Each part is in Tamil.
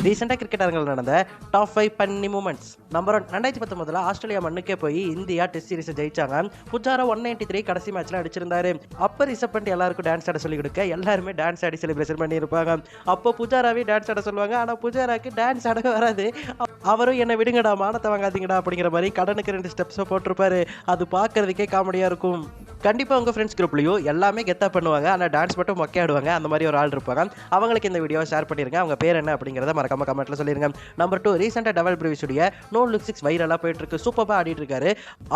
ரீசெண்டாக கிரிக்கெட் அரங்கில் நடந்த டாப் 5 பண்ணி மூமெண்ட்ஸ். நம்பர் 1, 2019 ஆஸ்திரேலியா மண்ணுக்கே போய் இந்தியா டெஸ்ட் சீரிஸ் ஜெயிச்சாங்க. புஜாரா 193 கடைசி மேட்ச்ல அடிச்சிருந்தாரு. அப்ப ரிசர்வ் பண்ணிட்டு எல்லாருக்கும் டான்ஸ் ஆட சொல்லி கொடுக்க எல்லாருமே டான்ஸ் ஆடி செலிப்ரேஷன் பண்ணியிருப்பாங்க. அப்போ புஜாராவே டான்ஸ் ஆட சொல்லுவாங்க. ஆனா புஜாராக்கு டான்ஸ் ஆட வராது. அவரும் என்ன விடுங்கடா, மானத்தை வாங்காதீங்கடா அப்படிங்கிற மாதிரி கடனுக்கு 2 ஸ்டெப்ஸை போட்டிருப்பாரு. அது பார்க்கறதுக்கே காமெடியா இருக்கும். கண்டிப்பா உங்க ஃப்ரெண்ட்ஸ் குரூப்லயும் எல்லாமே கெத்தா பண்ணுவாங்க, ஆனா டான்ஸ் மட்டும் மொக்கையாடுவாங்க. அந்த மாதிரி ஒரு ஆள் இருப்பாங்க. அவங்களுக்கு இந்த வீடியோவை ஷேர் பண்ணிருங்க. அவங்க பேர் என்ன அப்படிங்கறத மறக்காம கமெண்ட்ல சொல்லிருங்க. நம்பர் 2, ரீசெண்டா டெவல் பிரீவிஷுடைய நோ லுக் 6 வைரலா போயிட்டு இருக்கு. சூப்பரா ஆடிட்டு இருக்காரு.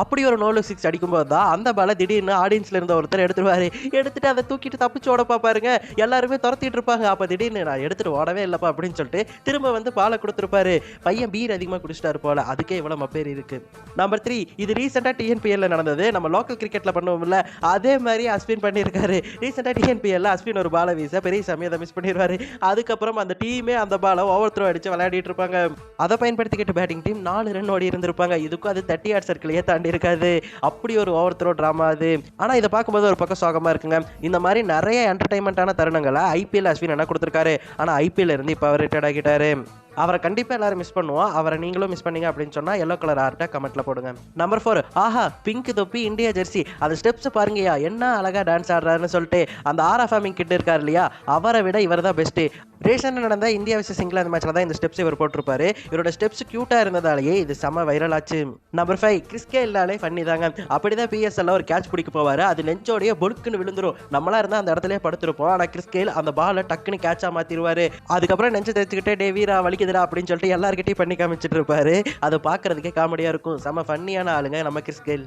அப்படி ஒரு நோ லுக் 6 அடிக்கும்போது தான் அந்த பால திடீர்னு ஆடியன்ஸ்ல இருந்த ஒருத்தர் எடுத்துருவாரு. எடுத்துட்டு அதை தூக்கிட்டு தப்பிச்சு ஓட பாப்பாருங்க. எல்லாருமே துரத்திட்டு இருப்பாங்க. அப்ப திடீர்னு நான் எடுத்துட்டு ஓடவே இல்லப்பா அப்படின்னு சொல்லிட்டு திரும்ப வந்து பாலை கொடுத்துருப்பாரு. பையன் பீர் அதிகமா குடிச்சிட்டாரு போல, அதுக்கே இவ்வளவு மப்பேர் இருக்கு. நம்பர் 3, இது ரீசெண்டா டிஎன்பிஎல்ல நடந்தது. நம்ம லோக்கல் கிரிக்கெட்ல பண்ணுவோம்ல, அதே மாதிரி அஸ்வின் பண்ணியிருக்காரு. ரீசெண்டா டிஎன்பிஎல்ல அஸ்வின் ஒரு பாலை வீச பெரியசாமி அதை மிஸ் பண்ணிடுவாரு. அதுக்கப்புறம் அந்த டீமே அந்த பாலை ஓவர் த்ரோ அடிச்சு விளையாடிட்டு இருப்பாங்க. அதை பயன்படுத்திக்கிட்டு பேட்டிங் டீம் 4 ரன் ஓடி இருந்திருப்பாங்க. இதுக்கும் அது 30 யார்ட் சர்க்கிளையே தாண்டி இருக்காது. அப்படி ஒரு ஓவர் த்ரோ டிராமா அது. ஆனா இதை பார்க்கும்போது ஒரு பக்கம் சோகமா இருக்குங்க. இந்த மாதிரி நிறைய என்டர்டைன்மெண்டான தருணங்களை ஐபிஎல் அஸ்வின் என்ன கொடுத்திருக்காரு. ஆனா ஐபிஎல் இருந்து இப்ப அவர் ரிட்டையர்ட் ஆகிட்டாரு. அவரை கண்டிப்பா எல்லாரும் மிஸ் பண்ணுவோம். அவரை நீங்களும் மிஸ் பண்ணீங்க அப்படின்னு சொன்னா எல்லோ கலர் ஆர்ட்டை கமெண்ட்ல போடுங்க. நம்பர் 4, ஆஹா பிங்க் தொப்பி இந்தியா ஜெர்சி, அந்த ஸ்டெப்ஸ் பாருங்கயா, என்ன அழகா டான்ஸ் ஆடுறாருன்னு சொல்லிட்டு அந்த ஆரா ஃபார்மிங் கிட்ட இருக்காரு இல்லையா, அவரை விட இவர் தான் பெஸ்ட். ரீசெண்டா நடந்த இந்தியா vs இங்கிலாந்து மேட்ச்ல தான் இந்த ஸ்டெப்ஸ் இவர் போட்டிருப்பாரு. இவரோட ஸ்டெப்ஸ் கியூட்டா இருந்ததாலேயே இது செம வைரல் ஆச்சு. நம்பர் 5, கிறிஸ்கே இல்லாலே ஃபன்னி தாங்க. அப்படிதான் பிஎஸ்எல்ல ஒரு கேட்ச் பிடிக்க போவாரு. அது நெஞ்சோடைய பொடுக்குன்னு விழுந்துரும். நம்மளா இருந்தா அந்த இடத்துல படுத்திருப்போம். ஆனா கிறிஸ்கேல் அந்த பாலை டக்குன்னு கேட்சா மாத்திருவாரு. அதுக்கப்புறம் நெஞ்சு தேய்ச்சிக்கிட்டே டே வீரா வலிக்குதுடா அப்படின்னு சொல்லிட்டு எல்லார்கிட்டையும் பண்ணி காமிச்சிட்டு இருப்பாரு. அதை பார்க்கறதுக்கே காமெடியா இருக்கும். செம ஃபன்னியான ஆளுங்க நம்ம கிறிஸ்கேல்.